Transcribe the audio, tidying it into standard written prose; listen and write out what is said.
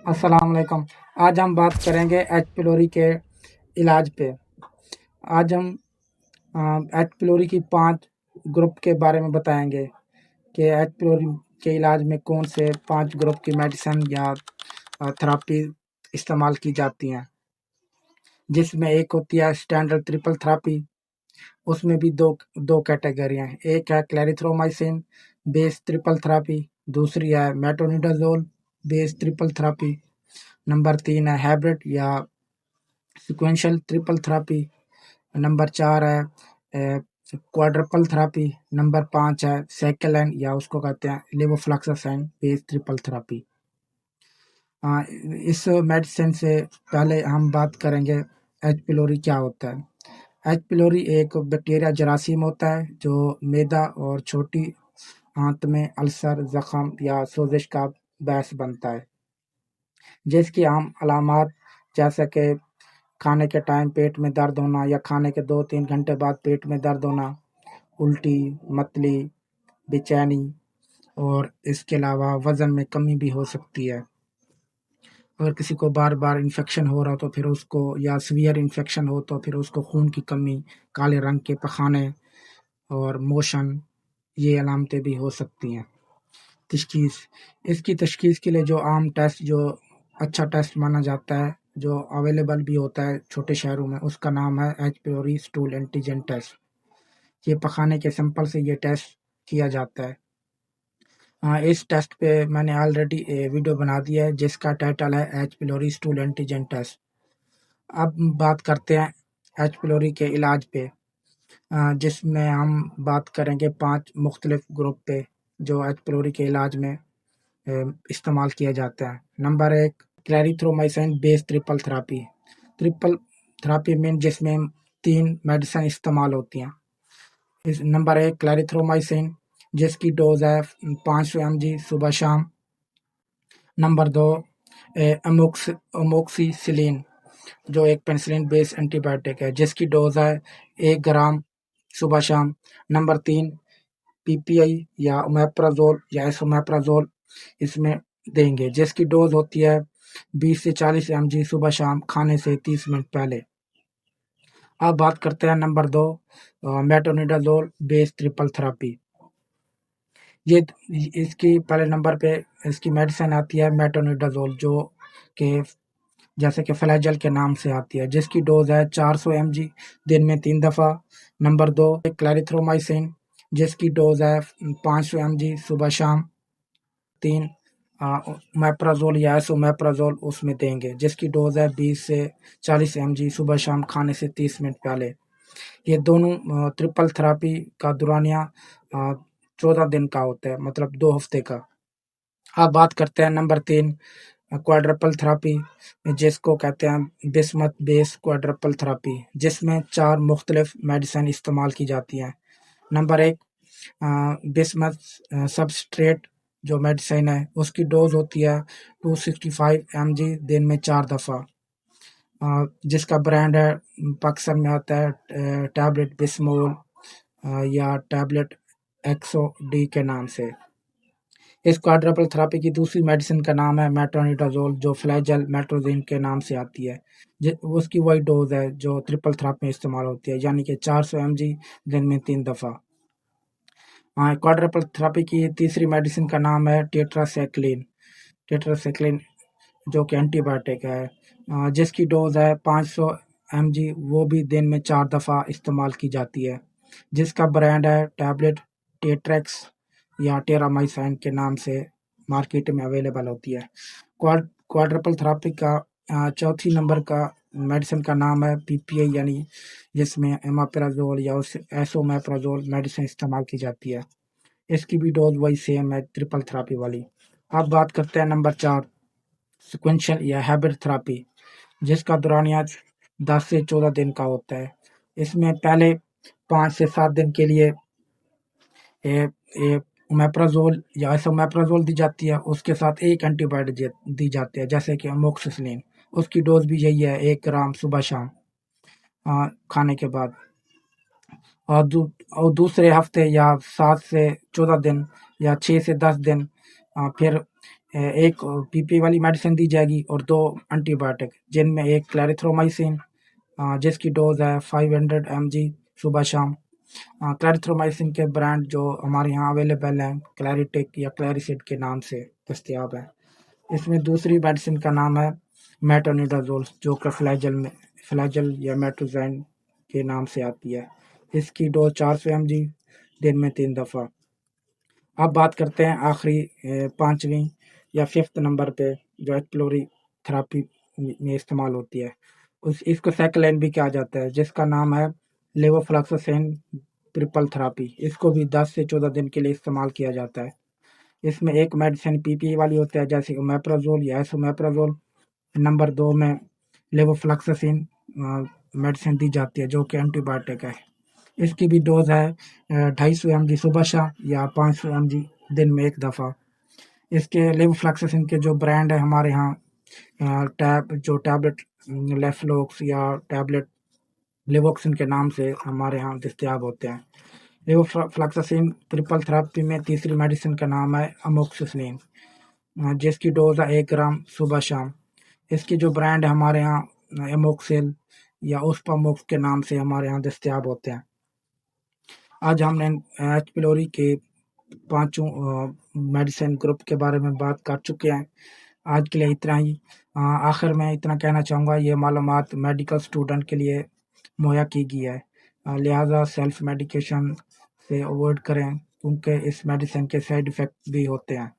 अस्सलाम वालेकुम। आज हम बात करेंगे एच पिलोरी के इलाज पे। आज हम एच पिलोरी की 5 ग्रुप के बारे में बताएंगे कि एच पिलोरी के इलाज में कौन से 5 ग्रुप की मेडिसिन या थेरेपी इस्तेमाल की जाती हैं। जिसमें एक होती है स्टैंडर्ड ट्रिपल थेरेपी, उसमें भी दो कैटेगरी हैं। एक है क्लैरिथ्रोमाइसिन बेस्ड ट्रिपल थेरेपी, दूसरी है metronidazole based triple therapy, number 3 है हाइब्रिड या सीक्वेंशियल ट्रिपल थेरेपी, नंबर 4 है क्वाड्रपल थेरेपी, नंबर 5 है सेकेलाइन या उसको कहते हैं लेवोफ्लॉक्सासिन बेस्ड ट्रिपल थेरेपी। इस मेडिसिन से पहले हम बात करेंगे एच पिलोरी क्या होता है। एच पिलोरी एक बैक्टीरिया जरासीम होता है जो मैदा और छोटी आंत में अल्सर, जख्म या सोजिश का बायस बनता है। जिसकी आम अलामात जैसे कि खाने के टाइम पेट में दर्द होना या खाने के 2-3 घंटे बाद पेट में दर्द होना, उल्टी, मतली, बेचैनी और इसके अलावा वज़न में कमी भी हो सकती है। अगर किसी को बार-बार इन्फेक्शन हो रहा हो तो फिर उसको या सीवियर इन्फेक्शन हो तो फिर उसको खून की कमी, काले रंग के पखाने और मोशन, ये अलामतें भी हो सकती हैं। तशख़ीस इसकी तशख़ीस के लिए जो आम टेस्ट जो अच्छा टेस्ट माना जाता है, जो अवेलेबल भी होता है छोटे शहरों में, उसका नाम है H pylori stool antigen test. ये पखाने के सैंपल से ये टेस्ट किया जाता है। इस टेस्ट पे मैंने ऑलरेडी वीडियो बना दिया है जिसका टाइटल है H pylori stool antigen test. अब बात करते हैं एच पिलोरी के इलाज पे, जिसमें हम बात करेंगे 5 मुख्तलिफ ग्रुप पे जो एच पिलोरी के इलाज में इस्तेमाल किया जाता है। Number 1 clarithromycin based triple therapy. Triple therapy mean जिसमें 3 मेडिसिन इस्तेमाल होती हैं। इस नंबर 1 क्लैरिथ्रोमाइसिन जिसकी डोज है 500 mg सुबह शाम। नंबर 2 अमोक्सिसिलिन जो एक पेनिसिलिन बेस्ड एंटीबायोटिक है जिसकी डोज है 1 ग्राम सुबह शाम। नंबर 3 पीपीआई या ओमेप्राजोल या एसोमेप्राजोल इसमें देंगे जिसकी डोज होती है 20 से 40 mg सुबह शाम खाने से 30 मिनट पहले। अब बात करते हैं number 2 metronidazole based triple therapy. ये इसकी पहले नंबर पे इसकी मेडिसिन आती है मेट्रोनिडाज़ोल जो कि जैसे कि फ्लैजेल के नाम से आती है जिसकी डोज है 400 mg दिन में 3 दफ़ा। नंबर 2 क्लैरिथ्रोमाइसिन जिसकी डोज है 500 mg सुबह शाम। 3 ओमेप्राजोल या एसोमेप्राजोल उसमें देंगे जिसकी डोज है 20 से 40 mg सुबह शाम खाने से 30 मिनट पहले। ये दोनों ट्रिपल थेरेपी का दौरानिया 14 दिन का होता है, मतलब 2 हफ्ते का। अब बात करते हैं नंबर 3 क्वाड्रपल थेरेपी जिसको कहते हैं बिस्मथ बेस्ड क्वाड्रपल थेरेपी जिसमें 4 मुख्तलिफ मेडिसिन इस्तेमाल की जाती हैं। नंबर 1 बिस्मथ सबस्ट्रेट जो मेडिसिन है उसकी डोज होती है 265 mg दिन में 4 दफ़ा, जिसका ब्रांड है पाकिस्तान में आता है टैबलेट बिस्मोल या टैबलेट एक्सो डी के नाम से। इस क्वाड्रपल थेरेपी की दूसरी मेडिसिन का नाम है मेट्रोनिडाज़ोल जो फ्लैजेल मेट्रोजिन के नाम से आती है। उसकी वही डोज है जो ट्रिपल थेरेपी में इस्तेमाल होती है, यानी कि 400 mg दिन में 3 दफ़ा। क्वाड्रपल थेरेपी की तीसरी मेडिसिन का नाम है टेट्रासाइक्लिन जो कि एंटीबायोटिक है, जिसकी डोज है 500 mg, वो भी दिन में 4 दफ़ा इस्तेमाल की जाती है, जिसका ब्रांड है टैबलेट टेट्रेक्स या टेरामाइसिन के नाम से मार्केट में अवेलेबल होती है। क्वाड्रपल थेरेपी का चौथी नंबर का मेडिसिन का नाम है पीपीआई, यानी जिसमें एमापेराजोल या एसोमेप्राजोल मेडिसिन इस्तेमाल की जाती है। इसकी भी डोज वही सेम है ट्रिपल थेरेपी वाली। अब बात करते हैं नंबर 4 सीक्वेंशियल या हाइब्रिड थेरेपी जिसका दौरानिया 10 से 14 दिन का होता है। इसमें पहले 5 से 7 दिन के लिए ओमेप्राजोल या एसोमेप्राजोल दी जाती है, उसके साथ एक एंटीबायोटिक दी जाती है जैसे कि अमोक्सिसिलिन। उसकी डोज भी यही है 1 ग्राम सुबह शाम खाने के बाद। और दूसरे हफ्ते या 7 से 14 दिन या 6 से 10 दिन फिर एक पीपी वाली मेडिसिन दी जाएगी और 2 एंटीबायोटिक, जिनमें एक क्लैरिथ्रोमाइसिन जिसकी डोज़ है 500 mg सुबह शाम। क्लैरिथ्रोमाइसिन के ब्रांड जो हमारे यहाँ अवेलेबल हैं, क्लैरिटेक या क्लैरिसिड के नाम से दस्तयाब है। इसमें दूसरी मेडिसिन का नाम है मेट्रोनिडाज़ोल, जो कि फ्लैजल या मेट्रोजाइन के नाम से आती है। इसकी डोज 400 mg दिन में 3 दफ़ा। अब बात करते हैं आखिरी 5वीं या 5th नंबर पे जो एच पिलोरी थेरेपी में इस्तेमाल होती है। इसको सेकंड लाइन भी कहा जाता है, जिसका नाम है लेवोफ्लॉक्सासिन ट्रिपल थेरेपी। इसको भी 10 से 14 दिन के लिए इस्तेमाल किया जाता है। इसमें एक मेडिसिन पीपीई वाली होती है, जैसे ओमेप्राजोल या एसोमेप्राजोल। नंबर 2 में लेवोफ्लॉक्सासिन मेडिसिन दी जाती है, जो कि एंटीबायोटिक है। इसकी भी डोज है 250 mg सुबह शाम या 500 mg दिन में 1 दफ़ा। इसके लेवोफ्लॉक्सासिन के जो ब्रांड है हमारे यहाँ टैबलेट लेफ्लोक्स या टैबलेट लेवोक्सिन के नाम से हमारे यहाँ दस्तयाब होते हैं। लेवोफ्लॉक्सासिन ट्रिपल थेरेपी में तीसरी मेडिसिन का नाम है अमोक्सिसिलिन, जिसकी डोज है 1 ग्राम सुबह शाम। इसकी जो ब्रांड है हमारे यहाँ एमोक्सिल या ओस्पामोक्स के नाम से हमारे यहाँ दस्तयाब होते हैं। आज हमने एच पिलोरी के 5 मेडिसिन ग्रुप के बारे में बात कर चुके हैं। आज के लिए इतना ही। आखिर में इतना कहना चाहूँगा, ये मालूमात मेडिकल स्टूडेंट के लिए मुहैया की गई है, लिहाजा सेल्फ मेडिकेशन से अवॉइड करें, क्योंकि इस मेडिसिन के साइड इफ़ेक्ट भी होते हैं।